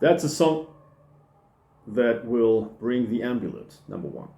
That's a song that will bring the ambulance, number one.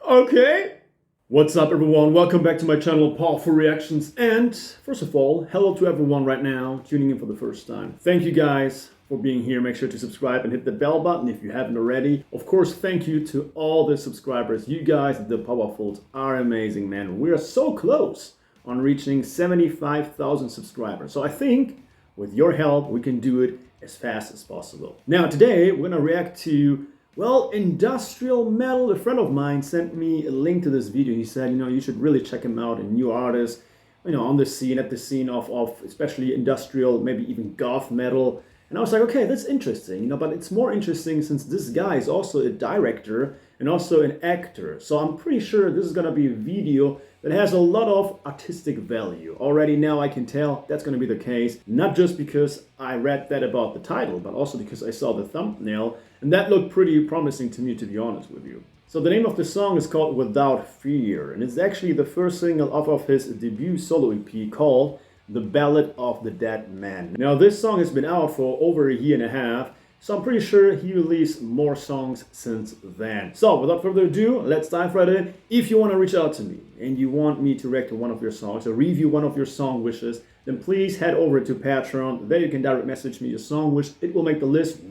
Okay. What's up, everyone? Welcome back to my channel, Powerful Reactions. And first of all, hello to everyone right now tuning in for the first time. Thank you guys for being here. Make sure to subscribe and hit the bell button if you haven't already. Of course, thank you to all the subscribers. You guys, the Powerfuls, are amazing, man. We are so close on reaching 75,000 subscribers. So I think with your help, we can do it as fast as possible. Now, today, we're gonna react to, well, industrial metal. A friend of mine sent me a link to this video. He said, you should really check him out, a new artist, on the scene, at the scene of especially industrial, maybe even goth metal. And I was like, okay, that's interesting, but it's more interesting since this guy is also a director and also an actor. So I'm pretty sure this is gonna be a video that has a lot of artistic value. Already now I can tell that's gonna be the case, not just because I read that about the title, but also because I saw the thumbnail, and that looked pretty promising to me, to be honest with you. So the name of the song is called Without Fear, and it's actually the first single off of his debut solo EP called The Ballad of the Dead Man. Now this song has been out for over a year and a half, so I'm pretty sure he released more songs since then. So without further ado, let's dive right in. If you want to reach out to me and you want me to react to one of your songs or review one of your song wishes, then please head over to Patreon. There you can direct message me your song wish. It will make the list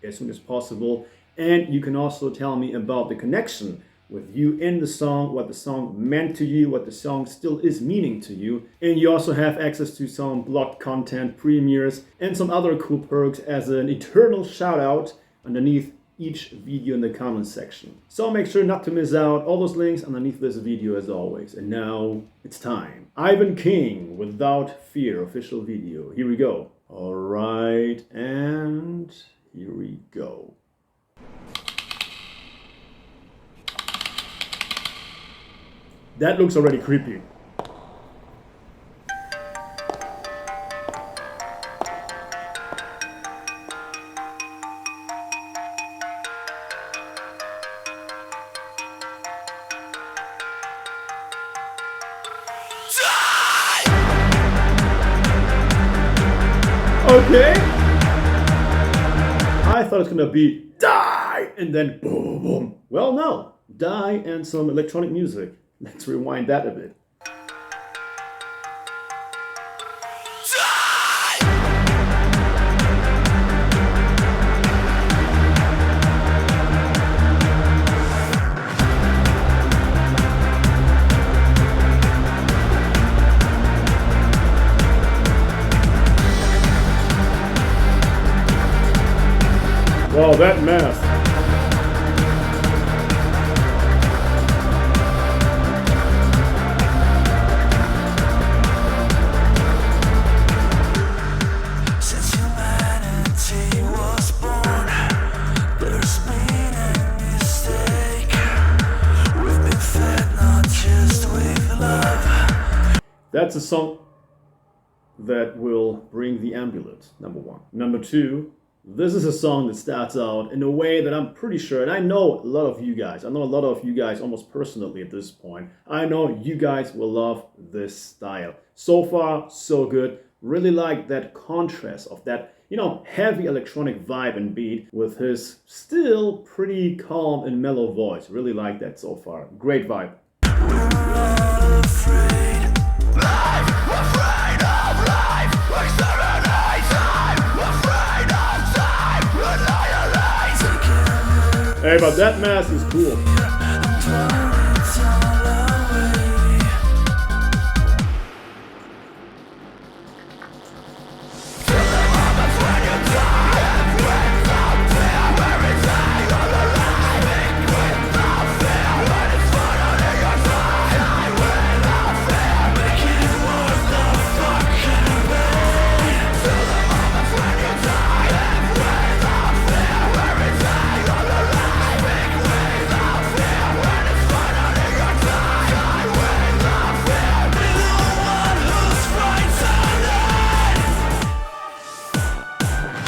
as soon as possible. And you can also tell me about the connection with you in the song, what the song meant to you, what the song still is meaning to you. And you also have access to some blocked content, premieres, and some other cool perks as an eternal shout out underneath each video in the comments section. So make sure not to miss out. All those links underneath this video as always. And now it's time. Ivan King, Without Fear, official video. Here we go. All right, and here we go. That looks already creepy. Okay. I thought it was gonna be die and then boom, boom. Well, no, die and some electronic music. Let's rewind that a bit. Wow, that mask. That's a song that will bring the ambulance, number one. Number two, this is a song that starts out in a way that I'm pretty sure, and I know a lot of you guys, almost personally at this point, I know you guys will love this style. So far, so good. Really like that contrast of that, heavy electronic vibe and beat with his still pretty calm and mellow voice. Really like that so far. Great vibe. Hey, but that mask is cool.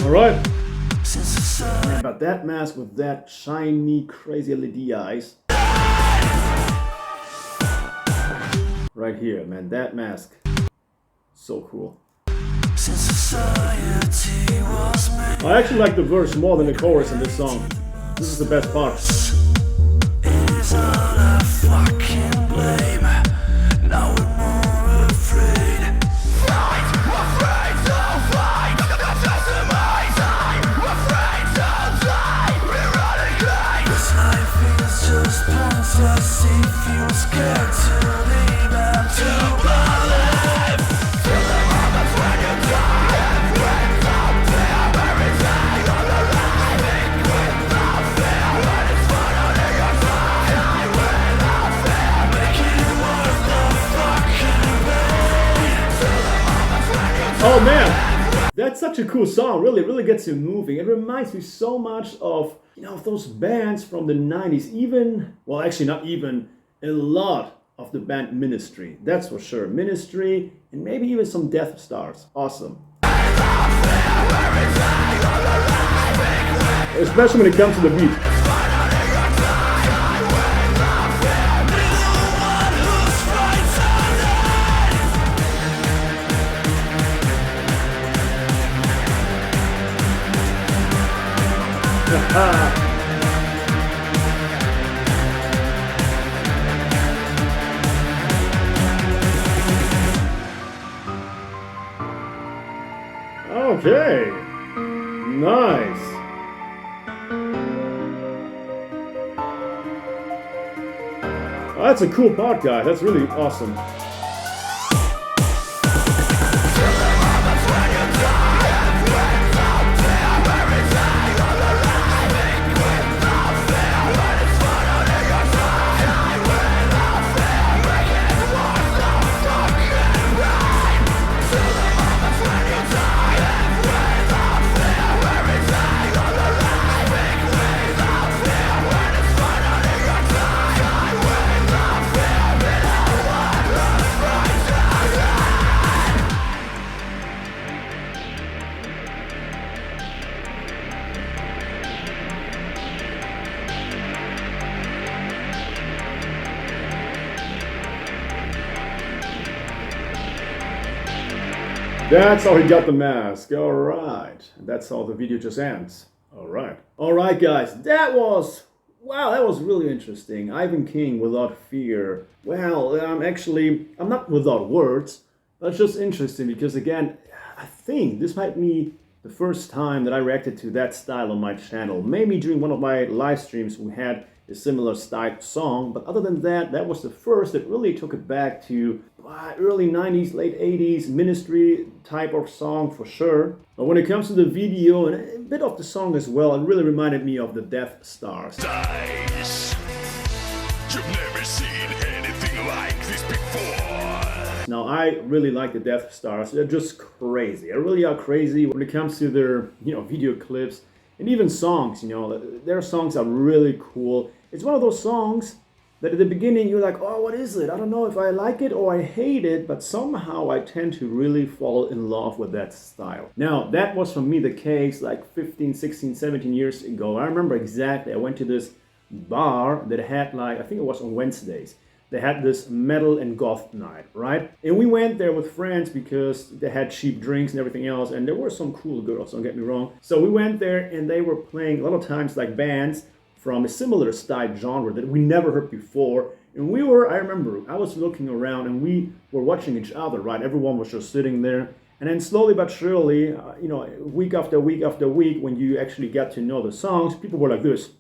All right. Man, but that mask with that shiny, crazy LED eyes. Right here, man, that mask. So cool. I actually like the verse more than the chorus in this song. This is the best part. Is all I fucking blame. Now we're more afraid. Fight, afraid to fight. That's just my time. Afraid to die. Eradicate. This life is just pointless if you're scared to leave and to believe. Till the moment when you die. And without fear, everything on the line. Without fear, when it's final in your time. Without fear, make it worth the fucking pain. Till the moment when you die. Oh man, that's such a cool song. Really gets you moving. It reminds me so much of, those bands from the 90s. Even, well, actually not even, a lot of the band Ministry. That's for sure. Ministry and maybe even some Death Stars. Awesome. Especially when it comes to the beat. Okay, nice. Oh, that's a cool part, guys. That's really awesome. That's how he got the mask. All right. That's how the video just ends. All right. All right, guys. That was really interesting. Ivan King, Without Fear. Well, I'm not without words. That's just interesting because, again, I think this might be the first time that I reacted to that style on my channel. Maybe during one of my live streams we had a similar style song, but other than that, that was the first that really took it back to early 90s, late 80s, Ministry type of song for sure. But when it comes to the video and a bit of the song as well, it really reminded me of the Death Stars. Dice. You've never seen anything like this before. Now, I really like the Death Stars. They're just crazy. They really are crazy when it comes to their, video clips and even songs. Their songs are really cool. It's one of those songs that at the beginning you're like, oh, what is it? I don't know if I like it or I hate it, but somehow I tend to really fall in love with that style. Now, that was for me the case like 15, 16, 17 years ago. I remember exactly, I went to this bar that had I think it was on Wednesdays. They had this metal and goth night, right? And we went there with friends because they had cheap drinks and everything else, and there were some cool girls, don't get me wrong. So we went there and they were playing a lot of times like bands from a similar style genre that we never heard before. And I remember, I was looking around and we were watching each other, right? Everyone was just sitting there. And then slowly but surely, week after week after week, when you actually get to know the songs, people were like this.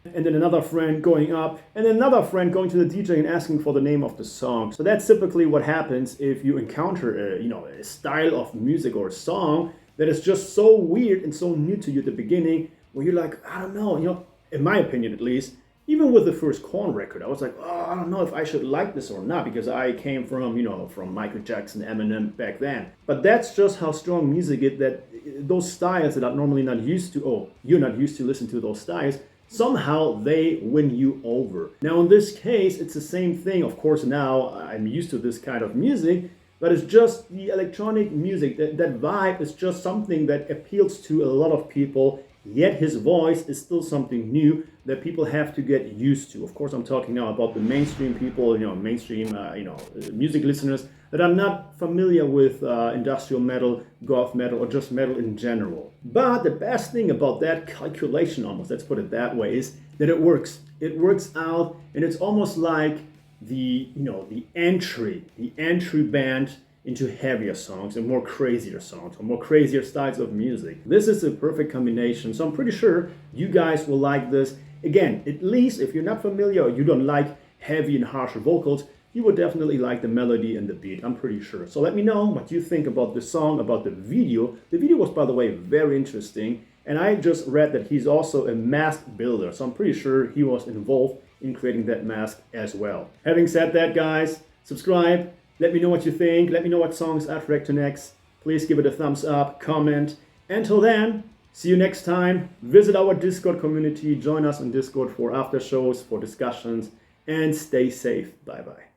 And then another friend going up, and then another friend going to the DJ and asking for the name of the song. So that's typically what happens if you encounter a style of music or a song that is just so weird and so new to you at the beginning, where you're like, I don't know, in my opinion at least, even with the first Korn record, I was like, oh, I don't know if I should like this or not, because I came from Michael Jackson, Eminem back then. But that's just how strong music is, that those styles that I'm normally not used to, you're not used to listen to those styles, somehow they win you over. Now in this case, it's the same thing. Of course, now I'm used to this kind of music, but it's just the electronic music, that vibe is just something that appeals to a lot of people. Yet his voice is still something new that people have to get used to. Of course, I'm talking now about the mainstream people, mainstream, music listeners. that I'm not familiar with industrial metal, goth metal, or just metal in general. But the best thing about that calculation, almost, let's put it that way, is that it works. It works out, and it's almost like the entry band into heavier songs and more crazier songs or more crazier styles of music. This is a perfect combination, so I'm pretty sure you guys will like this. Again, at least if you're not familiar or you don't like heavy and harsher vocals, you would definitely like the melody and the beat, I'm pretty sure. So let me know what you think about the song, about the video. The video was, by the way, very interesting, and I just read that he's also a mask builder, so I'm pretty sure he was involved in creating that mask as well. Having said that, guys, subscribe, let me know what you think, let me know what songs I'd react to next. Please give it a thumbs up, comment. Until then, see you next time. Visit our Discord community, join us on Discord for after shows, for discussions, and stay safe. Bye bye.